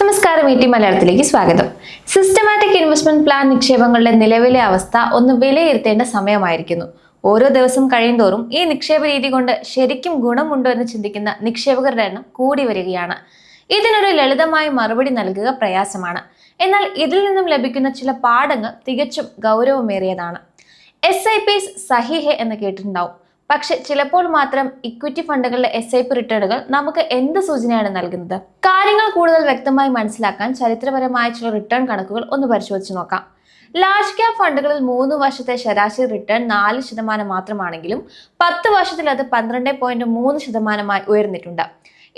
നമസ്കാരം, മലയാളത്തിലേക്ക് സ്വാഗതം. സിസ്റ്റമാറ്റിക് ഇൻവെസ്റ്റ്മെന്റ് പ്ലാൻ നിക്ഷേപങ്ങളുടെ നിലവിലെ അവസ്ഥ ഒന്ന് വിലയിരുത്തേണ്ട സമയമായിരിക്കുന്നു. ഓരോ ദിവസം കഴിയുന്തോറും ഈ നിക്ഷേപ രീതി കൊണ്ട് ശരിക്കും ഗുണമുണ്ടോ എന്ന് ചിന്തിക്കുന്ന നിക്ഷേപകരുടെ എണ്ണം കൂടി വരികയാണ്. ഇതിനൊരു ലളിതമായ മറുപടി നൽകുക പ്രയാസമാണ്. എന്നാൽ ഇതിൽ നിന്നും ലഭിക്കുന്ന ചില പാഠങ്ങൾ തികച്ചും ഗൗരവമേറിയതാണ്. SIPs സഹിഹെ എന്ന് കേട്ടിട്ടുണ്ടാവും. പക്ഷെ ചിലപ്പോൾ മാത്രം ഇക്വിറ്റി ഫണ്ടുകളുടെ SIP റിട്ടേണുകൾ നമുക്ക് എന്ത് സൂചനയാണ് നൽകുന്നത്? കാര്യങ്ങൾ കൂടുതൽ വ്യക്തമായി മനസ്സിലാക്കാൻ ചരിത്രപരമായ ചില റിട്ടേൺ കണക്കുകൾ ഒന്ന് പരിശോധിച്ച് നോക്കാം. ലാർജ് ക്യാപ് ഫണ്ടുകളിൽ 3 വർഷത്തെ ശരാശരി റിട്ടേൺ 4% മാത്രമാണെങ്കിലും 10 വർഷത്തിൽ അത് 12.3% ഉയർന്നിട്ടുണ്ട്.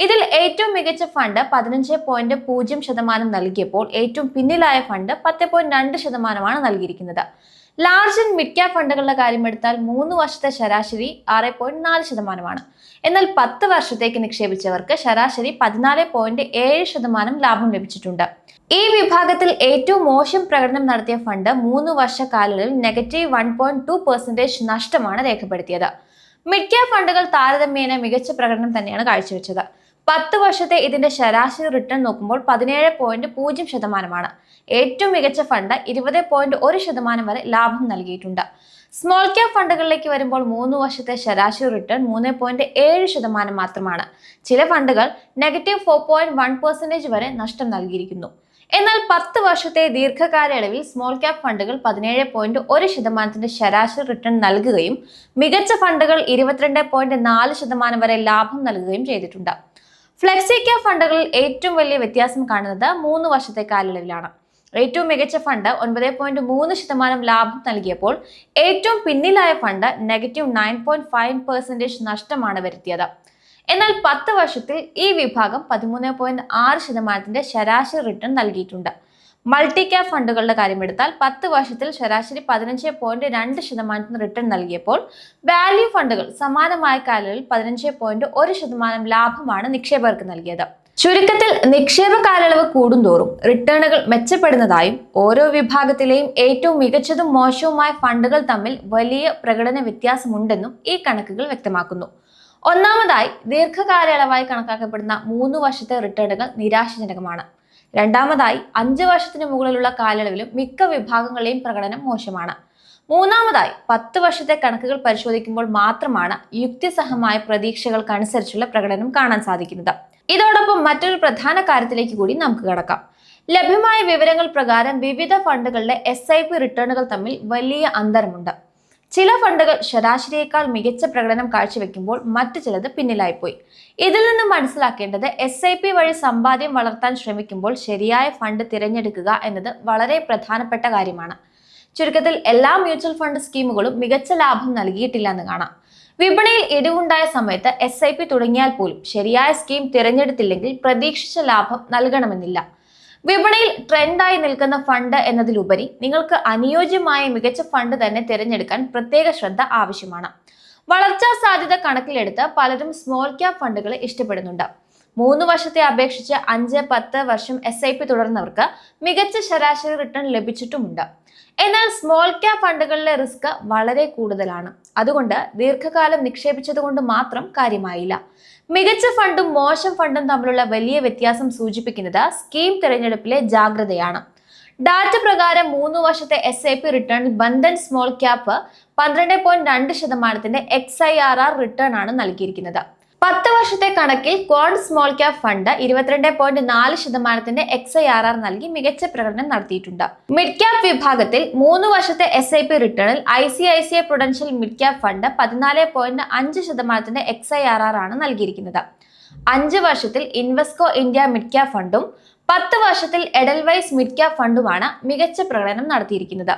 ഇതിൽ ഏറ്റവും മികച്ച ഫണ്ട് 15.0% നൽകിയപ്പോൾ ഏറ്റവും പിന്നിലായ ഫണ്ട് 10.2% നൽകിയിരിക്കുന്നത്. ലാർജ് ആൻഡ് മിഡ് ക്യാപ് ഫണ്ടുകളുടെ കാര്യമെടുത്താൽ 3 വർഷത്തെ ശരാശരി 6.4%, എന്നാൽ 10 വർഷത്തേക്ക് നിക്ഷേപിച്ചവർക്ക് ശരാശരി 14.7% ലാഭം ലഭിച്ചിട്ടുണ്ട്. ഈ വിഭാഗത്തിൽ ഏറ്റവും മോശം പ്രകടനം നടത്തിയ ഫണ്ട് 3 വർഷ കാലയളവിൽ -1.2% നഷ്ടമാണ് രേഖപ്പെടുത്തിയത്. മിഡ് ക്യാപ് ഫണ്ടുകൾ താരതമ്യേന മികച്ച പ്രകടനം തന്നെയാണ് കാഴ്ചവെച്ചത്. 10 വർഷത്തെ ഇതിന്റെ ശരാശരി റിട്ടേൺ നോക്കുമ്പോൾ 17.0%. ഏറ്റവും മികച്ച ഫണ്ട് 20.1% വരെ ലാഭം നൽകിയിട്ടുണ്ട്. സ്മോൾ ക്യാപ് ഫണ്ടുകളിലേക്ക് വരുമ്പോൾ 3 വർഷത്തെ ശരാശരി റിട്ടേൺ 3.7% മാത്രമാണ്. ചില ഫണ്ടുകൾ -4.1% വരെ നഷ്ടം നൽകിയിരിക്കുന്നു. എന്നാൽ 10 വർഷത്തെ ദീർഘകാലയളവിൽ സ്മോൾ ക്യാപ് ഫണ്ടുകൾ 17.1% ശരാശരി റിട്ടേൺ നൽകുകയും മികച്ച ഫണ്ടുകൾ 22.4% വരെ ലാഭം നൽകുകയും ചെയ്തിട്ടുണ്ട്. ഫ്ലെക്സി ക്യാപ് ഫണ്ടുകളിൽ ഏറ്റവും വലിയ വ്യത്യാസം കാണുന്നത് 3 വർഷത്തെ കാലയളവിലാണ്. ഏറ്റവും മികച്ച ഫണ്ട് 9.3% ലാഭം നൽകിയപ്പോൾ ഏറ്റവും പിന്നിലായ ഫണ്ട് -9.5% നഷ്ടമാണ് വരുത്തിയത്. എന്നാൽ 10 വർഷത്തിൽ ഈ വിഭാഗം 13.6% ശരാശരി റിട്ടേൺ നൽകിയിട്ടുണ്ട്. മൾട്ടി ക്യാപ് ഫണ്ടുകളുടെ കാര്യമെടുത്താൽ 10 വർഷത്തിൽ ശരാശരി 15.2% റിട്ടേൺ നൽകിയപ്പോൾ വാല്യൂ ഫണ്ടുകൾ സമാനമായ കാലയളവിൽ 15.1% ലാഭമാണ് നിക്ഷേപകർക്ക് നൽകിയത്. ചുരുക്കത്തിൽ, നിക്ഷേപ കാലയളവ് കൂടുന്തോറും റിട്ടേണുകൾ മെച്ചപ്പെടുന്നതായും ഓരോ വിഭാഗത്തിലെയും ഏറ്റവും മികച്ചതും മോശവുമായ ഫണ്ടുകൾ തമ്മിൽ വലിയ പ്രകടന വ്യത്യാസമുണ്ടെന്നും ഈ കണക്കുകൾ വ്യക്തമാക്കുന്നു. ഒന്നാമതായി, ദീർഘകാലയളവായി കണക്കാക്കപ്പെടുന്ന 3 വർഷത്തെ റിട്ടേണുകൾ നിരാശാജനകമാണ്. രണ്ടാമതായി, 5 വർഷത്തിന് മുകളിലുള്ള കാലയളവിലും മിക്ക വിഭാഗങ്ങളെയും പ്രകടനം മോശമാണ്. മൂന്നാമതായി, 10 വർഷത്തെ കണക്കുകൾ പരിശോധിക്കുമ്പോൾ മാത്രമാണ് യുക്തിസഹമായ പ്രതീക്ഷകൾക്കനുസരിച്ചുള്ള പ്രകടനം കാണാൻ സാധിക്കുന്നത്. ഇതോടൊപ്പം മറ്റൊരു പ്രധാന കാര്യത്തിലേക്ക് കൂടി നമുക്ക് കടക്കാം. ലഭ്യമായ വിവരങ്ങൾ പ്രകാരം വിവിധ ഫണ്ടുകളുടെ SIP റിട്ടേണുകൾ തമ്മിൽ വലിയ അന്തരമുണ്ട്. ചില ഫണ്ടുകൾ ശരാശരിയേക്കാൾ മികച്ച പ്രകടനം കാഴ്ചവെക്കുമ്പോൾ മറ്റു ചിലത് പിന്നിലായിപ്പോയി. ഇതിൽ നിന്ന് മനസ്സിലാക്കേണ്ടത് SIP വഴി സമ്പാദ്യം വളർത്താൻ ശ്രമിക്കുമ്പോൾ ശരിയായ ഫണ്ട് തിരഞ്ഞെടുക്കുക എന്നത് വളരെ പ്രധാനപ്പെട്ട കാര്യമാണ്. ചുരുക്കത്തിൽ, എല്ലാ മ്യൂച്വൽ ഫണ്ട് സ്കീമുകളും മികച്ച ലാഭം നൽകിയിട്ടില്ല എന്ന് കാണാം. വിപണിയിൽ ഇടിവുണ്ടായ സമയത്ത് SIP തുടങ്ങിയാൽ പോലും ശരിയായ സ്കീം തിരഞ്ഞെടുത്തില്ലെങ്കിൽ പ്രതീക്ഷിച്ച ലാഭം നൽകണമെന്നില്ല. വിപണിയിൽ ട്രെൻഡായി നിൽക്കുന്ന ഫണ്ട് എന്നതിലുപരി നിങ്ങൾക്ക് അനുയോജ്യമായ മികച്ച ഫണ്ട് തന്നെ തിരഞ്ഞെടുക്കാൻ പ്രത്യേക ശ്രദ്ധ ആവശ്യമാണ്. വളർച്ചാ സാധ്യത കണക്കിലെടുത്ത് പലരും സ്മോൾ ക്യാപ് ഫണ്ടുകളെ ഇഷ്ടപ്പെടുന്നുണ്ട്. 3 വർഷത്തെ അപേക്ഷിച്ച് 5-10 വർഷം SIP തുടർന്നവർക്ക് മികച്ച ശരാശരി റിട്ടേൺ ലഭിച്ചിട്ടുമുണ്ട്. എന്നാൽ സ്മോൾ ക്യാപ് ഫണ്ടുകളിലെ റിസ്ക് വളരെ കൂടുതലാണ്. അതുകൊണ്ട് ദീർഘകാലം നിക്ഷേപിച്ചതുകൊണ്ട് മാത്രം കാര്യമായില്ല. മികച്ച ഫണ്ടും മോശം ഫണ്ടും തമ്മിലുള്ള വലിയ വ്യത്യാസം സൂചിപ്പിക്കുന്നത് സ്കീം തിരഞ്ഞെടുപ്പിലെ ജാഗ്രതയാണ്. ഡാറ്റ പ്രകാരം 3 വർഷത്തെ SIP റിട്ടേണിൽ Bandhan small cap 12.2% XIRR return ആണ് നൽകിയിരിക്കുന്നത്. 10 വർഷത്തെ കണക്കിൽ Quant small cap fund 22.4% XIRR നൽകി മികച്ച പ്രകടനം നടത്തിയിട്ടുണ്ട്. മിഡ് ക്യാപ് വിഭാഗത്തിൽ 3 വർഷത്തെ SIP റിട്ടേണിൽ ICICI Prudential mid cap fund 14.5% XIRR ആണ് നൽകിയിരിക്കുന്നത്. 5 വർഷത്തിൽ ഇൻവെസ്കോ ഇന്ത്യ മിഡ് ക്യാപ് ഫണ്ടും 10 വർഷത്തിൽ എഡൽവൈസ് മിഡ് ക്യാപ് ഫണ്ടുമാണ് മികച്ച പ്രകടനം നടത്തിയിരിക്കുന്നത്.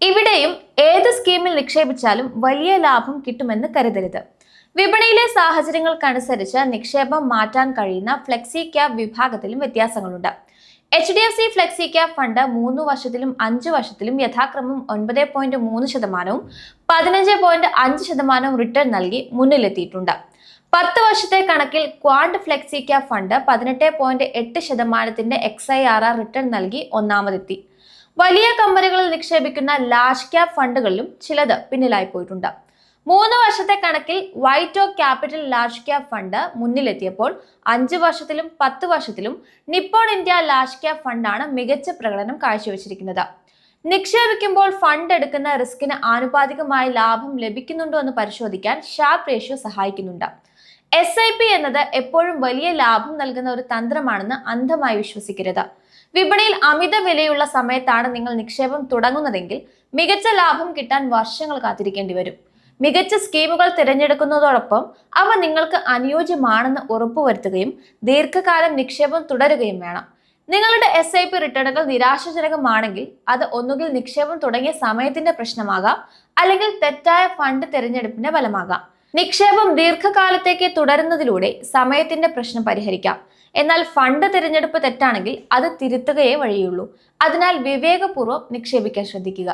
ഇവിടെയും ഏത് സ്കീമിൽ നിക്ഷേപിച്ചാലും വലിയ ലാഭം കിട്ടുമെന്ന് കരുതരുത്. വിപണിയിലെ സാഹചര്യങ്ങൾക്കനുസരിച്ച് നിക്ഷേപം മാറ്റാൻ കഴിയുന്ന ഫ്ലെക്സി ക്യാപ് വിഭാഗത്തിലും വ്യത്യാസങ്ങളുണ്ട്. HDFC ഫ്ലെക്സി ക്യാപ് ഫണ്ട് 3 വർഷത്തിലും 5 വർഷത്തിലും യഥാക്രമം 9.3%, 15.5% റിട്ടേൺ നൽകി മുന്നിലെത്തിയിട്ടുണ്ട്. 10 വർഷത്തെ കണക്കിൽ quad flexi cap fund 18.8% XIRR return നൽകി ഒന്നാമതെത്തി. വലിയ കമ്പനികളിൽ നിക്ഷേപിക്കുന്ന ലാർജ് ക്യാപ് ഫണ്ടുകളിലും ചിലത് പിന്നിലായി പോയിട്ടുണ്ട്. 3 വർഷത്തെ കണക്കിൽ വൈറ്റ് ഓക്ക് ക്യാപിറ്റൽ ലാർജ് ക്യാപ് ഫണ്ട് മുന്നിലെത്തിയപ്പോൾ 5 വർഷത്തിലും 10 വർഷത്തിലും നിപ്പോൺ ഇന്ത്യ ലാർജ് ക്യാപ് ഫണ്ടാണ് മികച്ച പ്രകടനം കാഴ്ചവെച്ചിരിക്കുന്നത്. നിക്ഷേപിക്കുമ്പോൾ ഫണ്ട് എടുക്കുന്ന റിസ്കിന് ആനുപാതികമായ ലാഭം ലഭിക്കുന്നുണ്ടോ എന്ന് പരിശോധിക്കാൻ ഷാർപ്പ് റേഷ്യോ സഹായിക്കുന്നുണ്ട്. SIP എന്നത് എപ്പോഴും വലിയ ലാഭം നൽകുന്ന ഒരു തന്ത്രമാണെന്ന് അന്ധമായി വിശ്വസിക്കരുത്. വിപണിയിൽ അമിത വിലയുള്ള സമയത്താണ് നിങ്ങൾ നിക്ഷേപം തുടങ്ങുന്നതെങ്കിൽ മികച്ച ലാഭം കിട്ടാൻ വർഷങ്ങൾ കാത്തിരിക്കേണ്ടി വരും. മികച്ച സ്കീമുകൾ തിരഞ്ഞെടുക്കുന്നതോടൊപ്പം അവ നിങ്ങൾക്ക് അനുയോജ്യമാണെന്ന് ഉറപ്പുവരുത്തുകയും ദീർഘകാലം നിക്ഷേപം തുടരുകയും വേണം. നിങ്ങളുടെ SIP റിട്ടേണുകൾ നിരാശാജനകമാണെങ്കിൽ അത് ഒന്നുകിൽ നിക്ഷേപം തുടങ്ങിയ സമയത്തിന്റെ പ്രശ്നമാകാം, അല്ലെങ്കിൽ തെറ്റായ ഫണ്ട് തിരഞ്ഞെടുപ്പിന്റെ ഫലമാകാം. നിക്ഷേപം ദീർഘകാലത്തേക്ക് തുടരുന്നതിലൂടെ സമയത്തിന്റെ പ്രശ്നം പരിഹരിക്കാം. എന്നാൽ ഫണ്ട് തിരഞ്ഞെടുപ്പ് തെറ്റാണെങ്കിൽ അത് തിരുത്തുകയേ വഴിയുള്ളൂ. അതിനാൽ വിവേകപൂർവ്വം നിക്ഷേപിക്കാൻ ശ്രദ്ധിക്കുക.